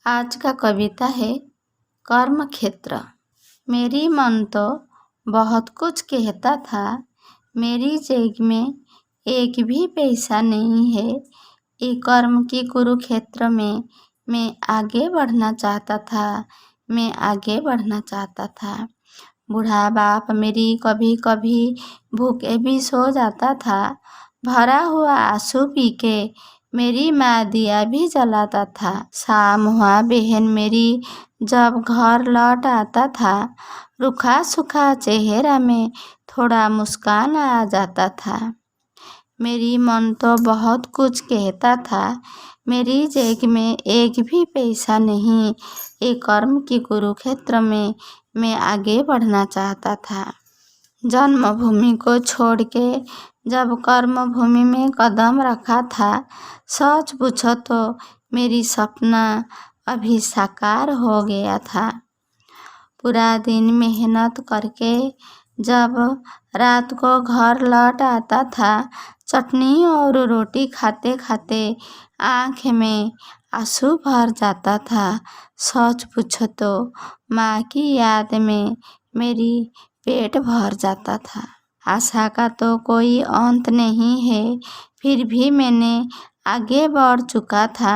आज का कविता है कर्म क्षेत्र। मेरी मन तो बहुत कुछ कहता था, मेरी जेब में एक भी पैसा नहीं है। ये कर्म की कुरुक्षेत्र में मैं आगे बढ़ना चाहता था, मैं आगे बढ़ना चाहता था। बूढ़ा बाप मेरी कभी कभी भूखे भी सो जाता था। भरा हुआ आंसू पी के मेरी माँ दिया भी जलाता था। शाम हुआ बहन मेरी जब घर लौट आता था, रूखा सूखा चेहरा में थोड़ा मुस्कान आ जाता था। मेरी मन तो बहुत कुछ कहता था, मेरी जेब में एक भी पैसा नहीं। एक कर्म की कुरुक्षेत्र में मैं आगे बढ़ना चाहता था। जन्मभूमि को छोड़ के जब कर्म भूमि में कदम रखा था, सच पूछो तो मेरी सपना अभी साकार हो गया था। पूरा दिन मेहनत करके जब रात को घर लौट आता था, चटनी और रोटी खाते खाते आँख में आंसू भर जाता था। सच पूछो तो माँ की याद में मेरी पेट भर जाता था। आशा का तो कोई अंत नहीं है, फिर भी मैंने आगे बढ़ चुका था।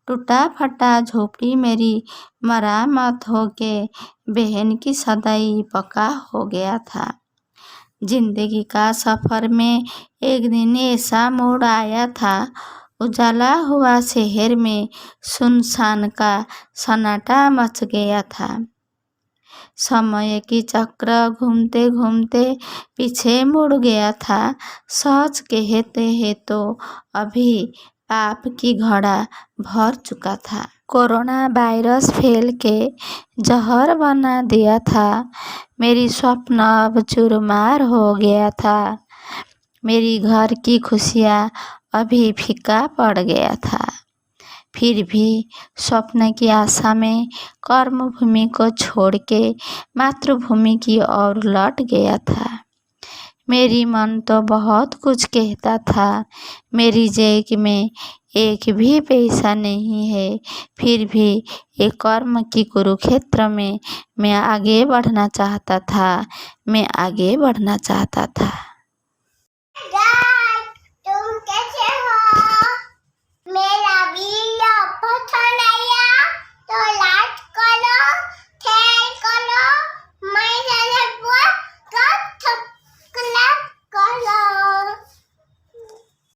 टूटा फटा झोपड़ी मेरी मरामत होके बहन की सगाई पक्का हो गया था। जिंदगी का सफर में एक दिन ऐसा मोड़ आया था, उजाला हुआ शहर में सुनसान का सन्नाटा मच गया था। समय की चक्र घूमते घूमते पीछे मुड़ गया था। सच कहते हैं तो अभी पाप की घड़ा भर चुका था। कोरोना वायरस फैल के जहर बना दिया था। मेरी स्वप्न अब चूरमार हो गया था। मेरी घर की खुशियाँ अभी फीका पड़ गया था। फिर भी स्वप्न की आशा में कर्मभूमि को छोड़ के मातृभूमि की ओर लौट गया था। मेरी मन तो बहुत कुछ कहता था, मेरी जेब में एक भी पैसा नहीं है। फिर भी एक कर्म की कुरुक्षेत्र में मैं आगे बढ़ना चाहता था, मैं आगे बढ़ना चाहता था।